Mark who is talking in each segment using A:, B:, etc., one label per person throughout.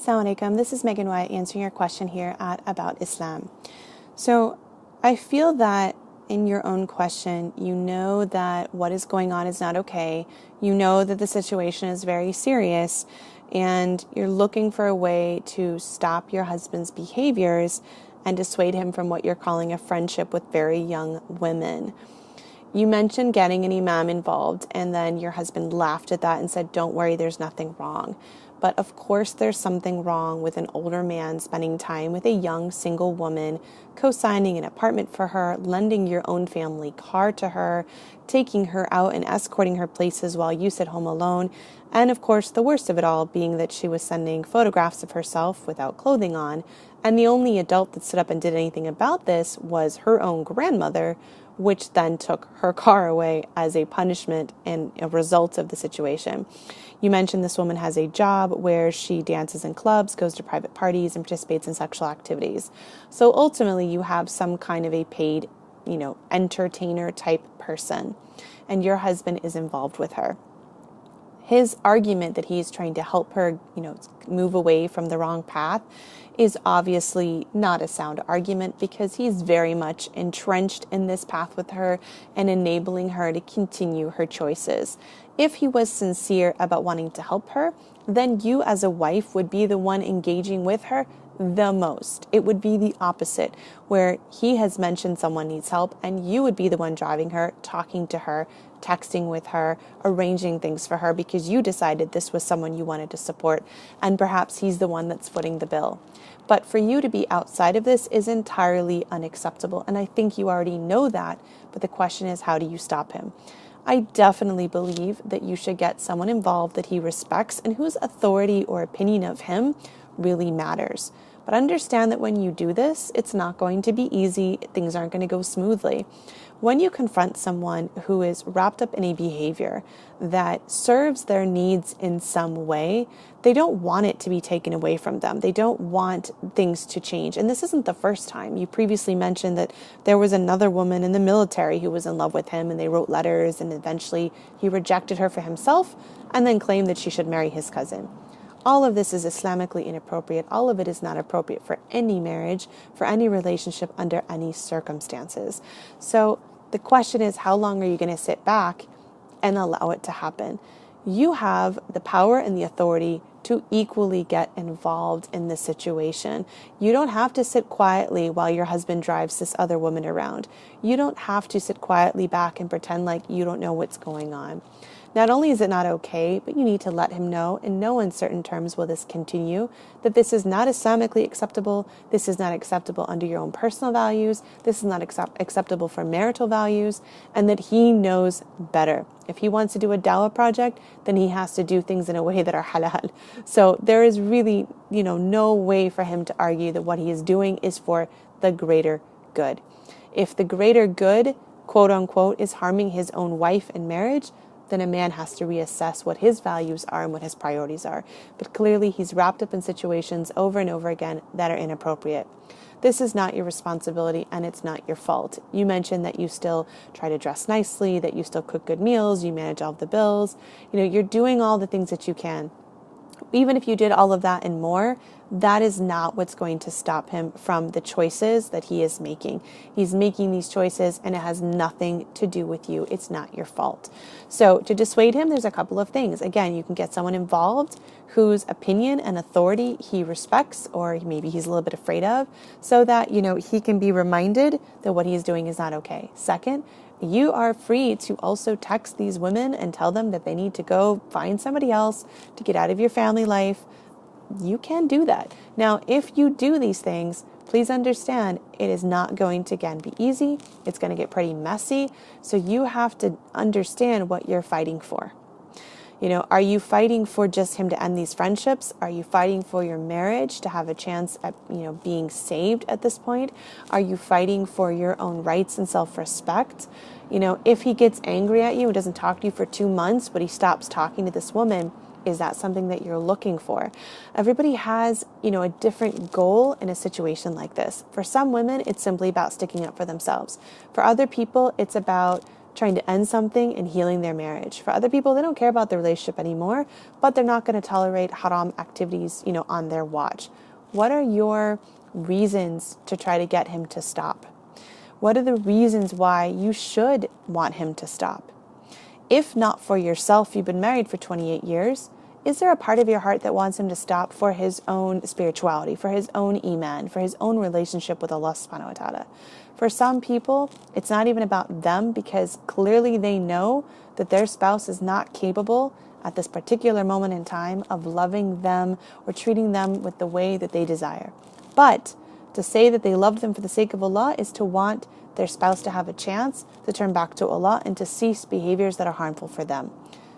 A: Assalamu alaikum. This is Megan White answering your question here at About Islam. So I feel that in your own question, you know that what is going on is not okay. You know that the situation is very serious, and you're looking for a way to stop your husband's behaviors and dissuade him from what you're calling a friendship with very young women. You mentioned getting an imam involved, and then your husband laughed at that and said, "Don't worry, there's nothing wrong." But of course there's something wrong with an older man spending time with a young single woman, co-signing an apartment for her, lending your own family car to her, taking her out and escorting her places while you sit home alone. And of course, the worst of it all being that she was sending photographs of herself without clothing on. And the only adult that stood up and did anything about this was her own grandmother, which then took her car away as a punishment and a result of the situation. You mentioned this woman has a job where she dances in clubs, goes to private parties, and participates in sexual activities. So ultimately, you have some kind of a paid, entertainer type person, and your husband is involved with her. His argument that he's trying to help her, move away from the wrong path is obviously not a sound argument, because he's very much entrenched in this path with her and enabling her to continue her choices. If he was sincere about wanting to help her, then you as a wife would be the one engaging with her the most. It would be the opposite, where he has mentioned someone needs help and you would be the one driving her, talking to her, texting with her, arranging things for her because you decided this was someone you wanted to support, and perhaps he's the one that's footing the bill. But for you to be outside of this is entirely unacceptable, and I think you already know that, but the question is, how do you stop him? I definitely believe that you should get someone involved that he respects and whose authority or opinion of him really matters. But understand that when you do this, it's not going to be easy. Things aren't going to go smoothly. When you confront someone who is wrapped up in a behavior that serves their needs in some way, they don't want it to be taken away from them. They don't want things to change. And this isn't the first time. You previously mentioned that there was another woman in the military who was in love with him, and they wrote letters, and eventually he rejected her for himself and then claimed that she should marry his cousin. All of this is Islamically inappropriate. All of it is not appropriate for any marriage, for any relationship, under any circumstances. So the question is, how long are you going to sit back and allow it to happen? You have the power and the authority to equally get involved in this situation. You don't have to sit quietly while your husband drives this other woman around. You don't have to sit quietly back and pretend like you don't know what's going on. Not only is it not okay, but you need to let him know, in no uncertain terms will this continue, that this is not Islamically acceptable, this is not acceptable under your own personal values, this is not acceptable for marital values, and that he knows better. If he wants to do a dawah project, then he has to do things in a way that are halal. So there is really, no way for him to argue that what he is doing is for the greater good. If the greater good, quote unquote, is harming his own wife in marriage, then a man has to reassess what his values are and what his priorities are. But clearly he's wrapped up in situations over and over again that are inappropriate. This is not your responsibility, and it's not your fault. You mentioned that you still try to dress nicely, that you still cook good meals, you manage all of the bills. You're doing all the things that you can. Even if you did all of that and more, that is not what's going to stop him from the choices that he is making. He's making these choices, and it has nothing to do with you. It's not your fault. So to dissuade him, there's a couple of things. Again, you can get someone involved whose opinion and authority he respects, or maybe he's a little bit afraid of, so that, he can be reminded that what he's doing is not okay. Second, you are free to also text these women and tell them that they need to go find somebody else to get out of your family life. You can do that. Now, if you do these things, please understand it is not going to, again, be easy. It's going to get pretty messy. So you have to understand what you're fighting for. Are you fighting for just him to end these friendships? Are you fighting for your marriage to have a chance at, being saved at this point? Are you fighting for your own rights and self-respect? If he gets angry at you and doesn't talk to you for 2 months, but he stops talking to this woman, is that something that you're looking for? Everybody has, a different goal in a situation like this. For some women, it's simply about sticking up for themselves. For other people, it's about trying to end something and healing their marriage. For other people, they don't care about the relationship anymore, but they're not going to tolerate haram activities, on their watch. What are your reasons to try to get him to stop? What are the reasons why you should want him to stop? If not for yourself, you've been married for 28 years, is there a part of your heart that wants him to stop for his own spirituality, for his own iman, for his own relationship with Allah subhanahu wa ta'ala? For some people, it's not even about them, because clearly they know that their spouse is not capable at this particular moment in time of loving them or treating them with the way that they desire. But to say that they love them for the sake of Allah is to want their spouse to have a chance to turn back to Allah and to cease behaviors that are harmful for them.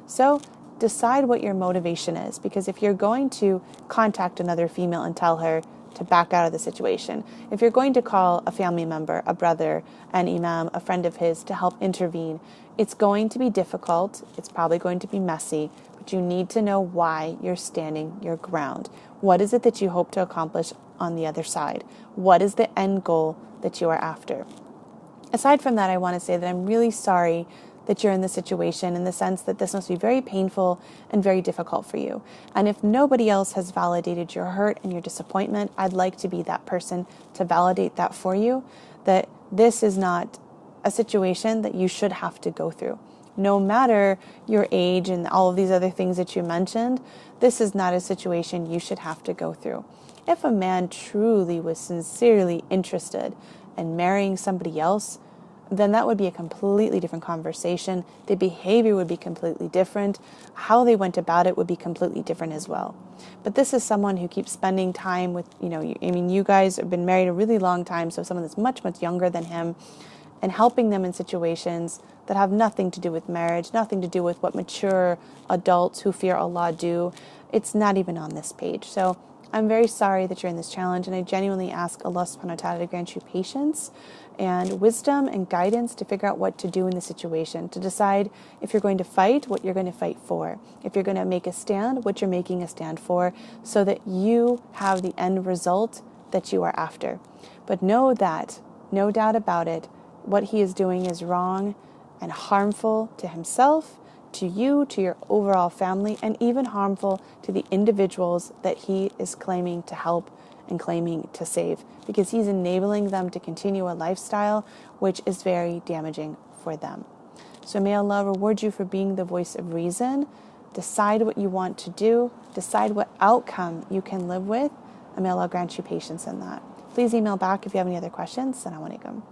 A: So decide what your motivation is, because if you're going to contact another female and tell her to back out of the situation, if you're going to call a family member, a brother, an imam, a friend of his to help intervene, it's going to be difficult, it's probably going to be messy, but you need to know why you're standing your ground. What is it that you hope to accomplish on the other side? What is the end goal that you are after? Aside from that, I want to say that I'm really sorry that you're in this situation, in the sense that this must be very painful and very difficult for you. And if nobody else has validated your hurt and your disappointment, I'd like to be that person to validate that for you, that this is not a situation that you should have to go through. No matter your age and all of these other things that you mentioned, this is not a situation you should have to go through. If a man truly was sincerely interested in marrying somebody else, then that would be a completely different conversation. The behavior would be completely different. How they went about it would be completely different as well. But this is someone who keeps spending time with, you guys have been married a really long time, so someone that's much, much younger than him, and helping them in situations that have nothing to do with marriage, nothing to do with what mature adults who fear Allah do. It's not even on this page. So I'm very sorry that you're in this challenge, and I genuinely ask Allah subhanahu wa ta'ala to grant you patience and wisdom and guidance to figure out what to do in the situation, to decide if you're going to fight, what you're going to fight for, if you're going to make a stand, what you're making a stand for, so that you have the end result that you are after. But know that, no doubt about it, what he is doing is wrong and harmful to himself, to you, to your overall family, and even harmful to the individuals that he is claiming to help and claiming to save, because he's enabling them to continue a lifestyle which is very damaging for them. So may Allah reward you for being the voice of reason. Decide what you want to do. Decide what outcome you can live with, and may Allah grant you patience in that. Please email back if you have any other questions. Assalamu alaikum.